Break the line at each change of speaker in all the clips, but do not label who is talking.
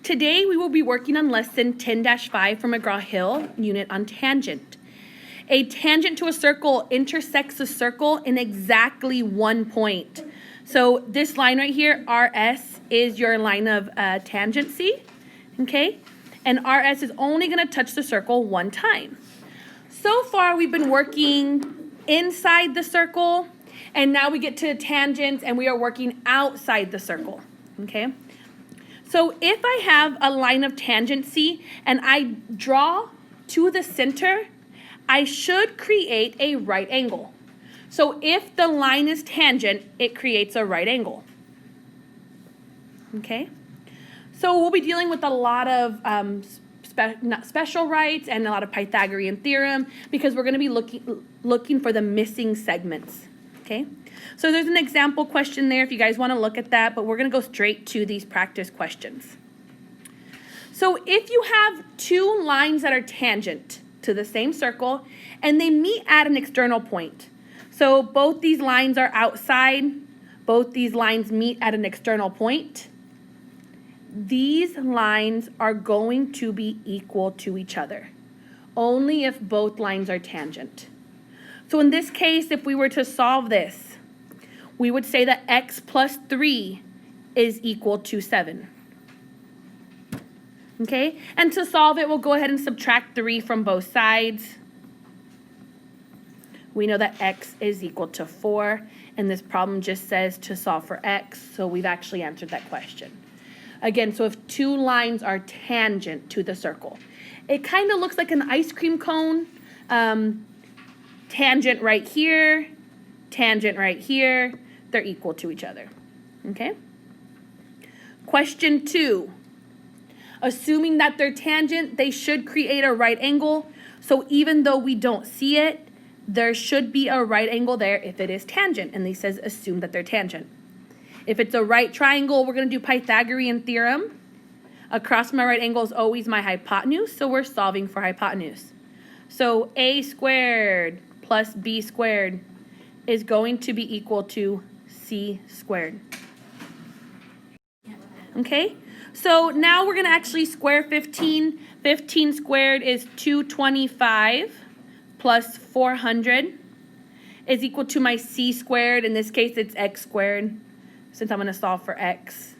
Today we will be working on lesson 10-5 from McGraw-Hill, unit on tangent. A tangent to a circle intersects a circle in exactly 1 point. So this line right here, RS, is your line of tangency, okay? And RS is only going to touch the circle 1 time. So far we've been working inside the circle, and now we get to tangents and we are working outside the circle, okay? So if I have a line of tangency and I draw to the center, I should create a right angle. So if the line is tangent, it creates a right angle. Okay? So we'll be dealing with a lot of special rights and a lot of Pythagorean theorem because we're going to be looking for the missing segments. Okay? So there's an example question there if you guys want to look at that, but we're going to go straight to these practice questions. So if you have 2 lines that are tangent to the same circle and they meet at an external point, so both these lines are outside, both these lines meet at an external point, these lines are going to be equal to each other, only if both lines are tangent. So in this case, if we were to solve this, we would say that x plus 3 is equal to 7. Okay? And to solve it, we'll go ahead and subtract 3 from both sides. We know that x is equal to 4, and this problem just says to solve for x, so we've actually answered that question. Again, so if 2 lines are tangent to the circle, it kind of looks like an ice cream cone. Tangent right here, tangent right here, they're equal to each other, okay? Question 2, assuming that they're tangent, they should create a right angle, so even though we don't see it, there should be a right angle there if it is tangent, and it says assume that they're tangent. If it's a right triangle, we're going to do Pythagorean theorem. Across my right angle is always my hypotenuse, so we're solving for hypotenuse. So a squared plus b squared is going to be equal to c squared. Okay, so now we're going to actually square 15. 15 squared is 225 plus 400 is equal to my c squared. In this case, it's x squared, since I'm going to solve for x.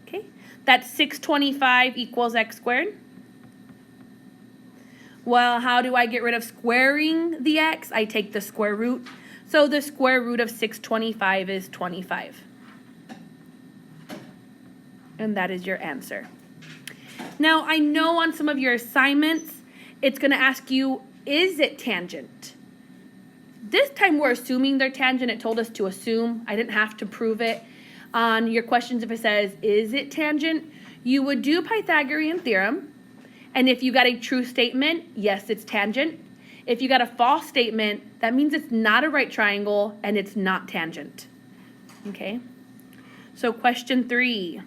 Okay, that's 625 equals x squared. Well, how do I get rid of squaring the x? I take the square root. So the square root of 625 is 25. And that is your answer. Now, I know on some of your assignments, it's going to ask you, is it tangent? This time we're assuming they're tangent. It told us to assume. I didn't have to prove it. On your questions, if it says, is it tangent? You would do Pythagorean theorem. And if you got a true statement, yes, it's tangent. If you got a false statement, that means it's not a right triangle and it's not tangent. Okay? So question 3.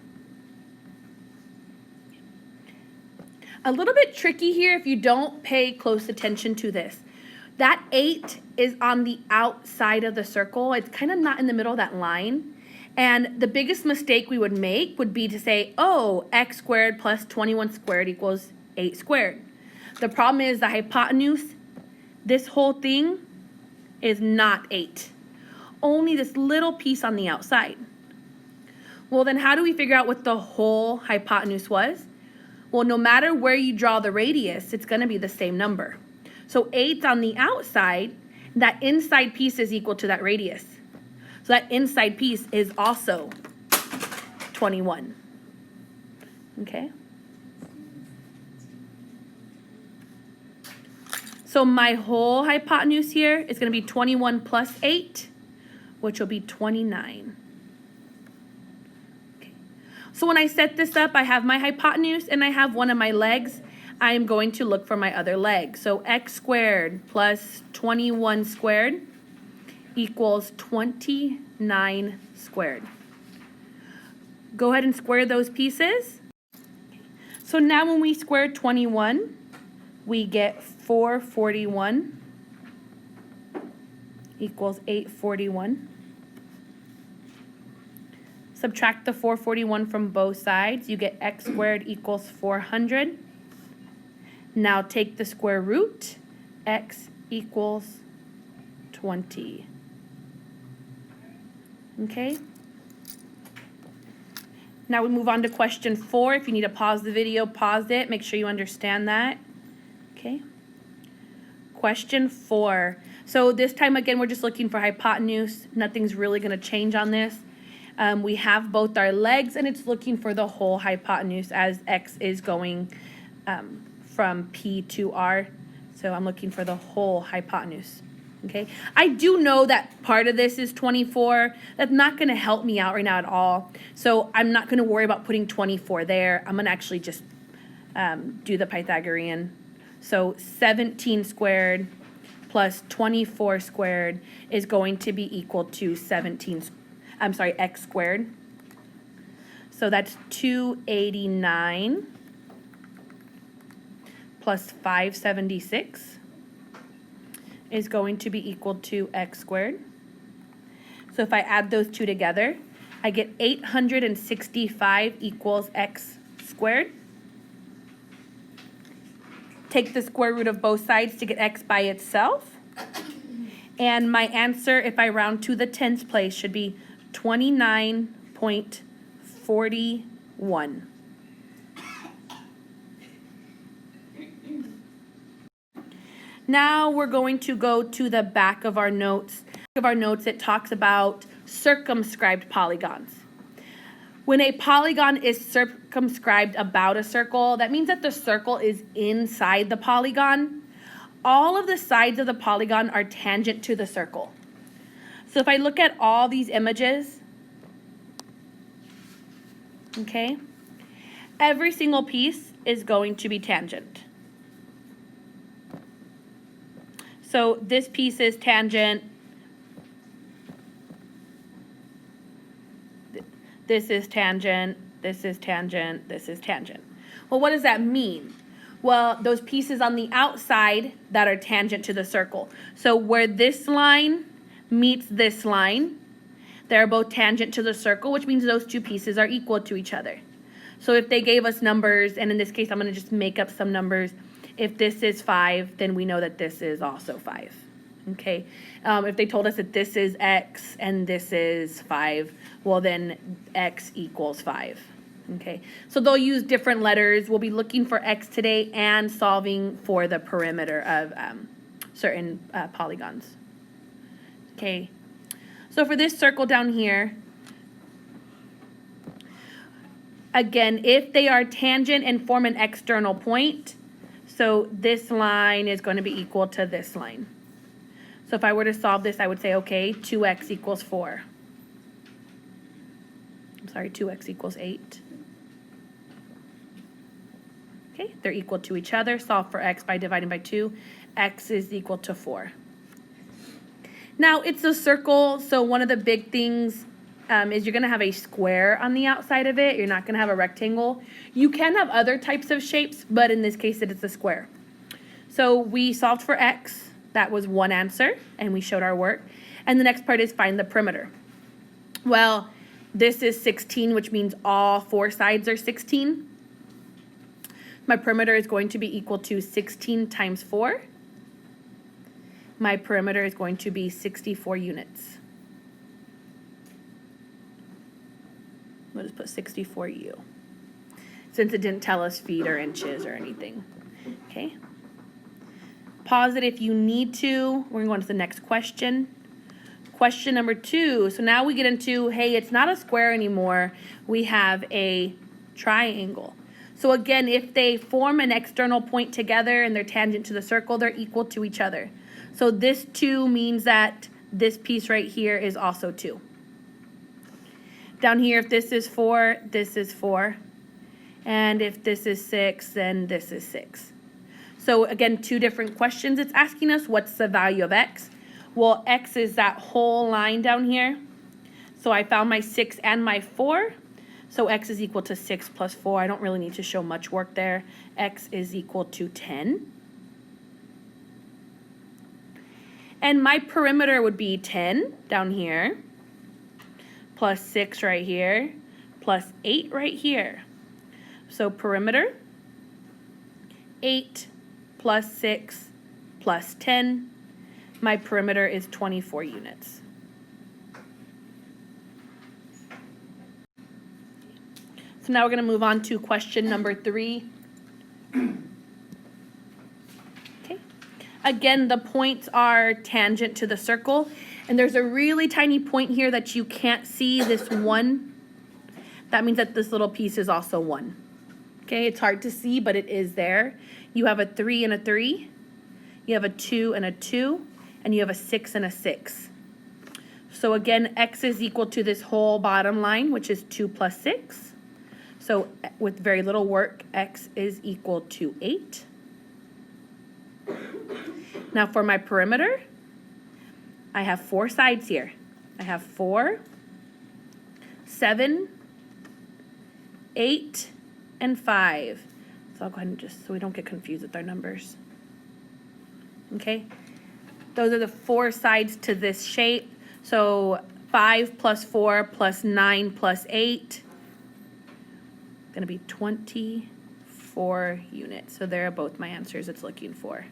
A little bit tricky here if you don't pay close attention to this. That 8 is on the outside of the circle. It's kind of not in the middle of that line. And the biggest mistake we would make would be to say, oh, x squared plus 21 squared equals 8 squared. The problem is the hypotenuse, this whole thing is not 8. Only this little piece on the outside. Well, then how do we figure out what the whole hypotenuse was? Well, no matter where you draw the radius, it's going to be the same number. So 8's on the outside, that inside piece is equal to that radius. So that inside piece is also 21. Okay? So my whole hypotenuse here is going to be 21 plus 8, which will be 29. Okay. So when I set this up, I have my hypotenuse and I have one of my legs. I am going to look for my other leg. So x squared plus 21 squared equals 29 squared. Go ahead and square those pieces. So now when we square 21, we get 441 equals 841. Subtract the 441 from both sides. You get x squared equals 400. Now take the square root. X equals 20. Okay? Now we move on to question 4. If you need to pause the video, pause it. Make sure you understand that. Okay? Question 4. So this time, again, we're just looking for hypotenuse. Nothing's really going to change on this. We have both our legs, and it's looking for the whole hypotenuse as x is going from P to R. So I'm looking for the whole hypotenuse. Okay, I do know that part of this is 24. That's not going to help me out right now at all. So I'm not going to worry about putting 24 there. I'm going to actually just do the Pythagorean. So 17 squared plus 24 squared is going to be equal to x squared. So that's 289 plus 576 is going to be equal to x squared. So if I add those two together, I get 865 equals x squared. Take the square root of both sides to get x by itself. And my answer, if I round to the tens place, should be 29.41. Now we're going to go to the back of our notes. It talks about circumscribed polygons. When a polygon is circumscribed about a circle, that means that the circle is inside the polygon. All of the sides of the polygon are tangent to the circle. So if I look at all these images, okay, every single piece is going to be tangent. So this piece is tangent. This is tangent. This is tangent. This is tangent. Well, what does that mean? Well, those pieces on the outside that are tangent to the circle. So where this line meets this line, they're both tangent to the circle, which means those two pieces are equal to each other. So if they gave us numbers, and in this case, I'm going to just make up some numbers. If this is 5, then we know that this is also 5, okay? If they told us that this is x and this is 5, well, then x equals 5, okay? So they'll use different letters. We'll be looking for x today and solving for the perimeter of certain polygons, okay? So for this circle down here, again, if they are tangent and form an external point, so this line is going to be equal to this line. So if I were to solve this, I would say, okay, 2x equals 4. I'm sorry, 2x equals 8. Okay, they're equal to each other. Solve for x by dividing by 2. X is equal to 4. Now, it's a circle, so one of the big things is you're going to have a square on the outside of it. You're not going to have a rectangle. You can have other types of shapes, but in this case, it's a square. So we solved for x. That was one answer, and we showed our work. And the next part is find the perimeter. Well, this is 16, which means all four sides are 16. My perimeter is going to be equal to 16 times 4. My perimeter is going to be 64 units. We'll just put 64U, since it didn't tell us feet or inches or anything. Okay. Pause it if you need to. We're going to go on to the next question. Question number 2. So now we get into, hey, it's not a square anymore. We have a triangle. So again, if they form an external point together and they're tangent to the circle, they're equal to each other. So this 2 means that this piece right here is also 2. Down here, if this is 4, this is 4. And if this is 6, then this is 6. So again, 2 different questions. It's asking us what's the value of x. Well, x is that whole line down here. So I found my 6 and my 4. So x is equal to 6 plus 4. I don't really need to show much work there. X is equal to 10. And my perimeter would be 10 down here, plus 6 right here, plus 8 right here. So perimeter, 8 plus 6 plus 10. My perimeter is 24 units. So now we're going to move on to question number 3. Okay. Again, the points are tangent to the circle. And there's a really tiny point here that you can't see, this 1. That means that this little piece is also 1. Okay, it's hard to see, but it is there. You have a 3 and a 3. You have a 2 and a 2. And you have a 6 and a 6. So again, x is equal to this whole bottom line, which is 2 plus 6. So with very little work, x is equal to 8. Now for my perimeter, I have 4 sides here. I have 4, 7, 8, and 5. So I'll go ahead and just, so we don't get confused with our numbers. Okay? Those are the 4 sides to this shape. So 5 plus 4 plus 9 plus 8. Going to be 24 units. So there are both my answers it's looking for.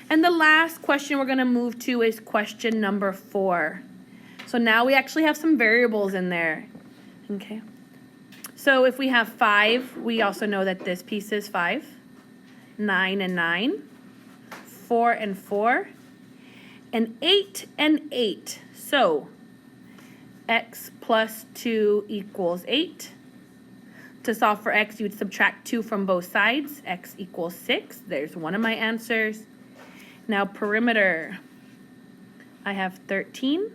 And the last question we're going to move to is question number 4. So now we actually have some variables in there. Okay. So if we have 5, we also know that this piece is 5. 9 and 9, 4 and 4, and 8 and 8. So x plus 2 equals 8. To solve for x, you'd subtract 2 from both sides. X equals 6. There's one of my answers. Now perimeter, I have 13.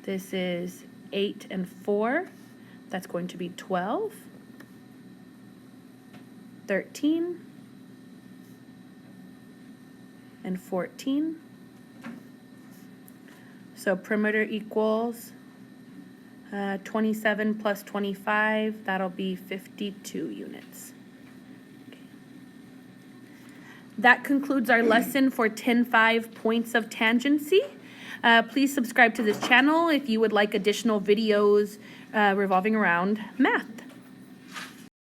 This is 8 and 4. That's going to be 12. 13 and 14. So perimeter equals 27 plus 25. That'll be 52 units. Okay. That concludes our lesson for 10.5 points of tangency. Please subscribe to this channel if you would like additional videos revolving around math.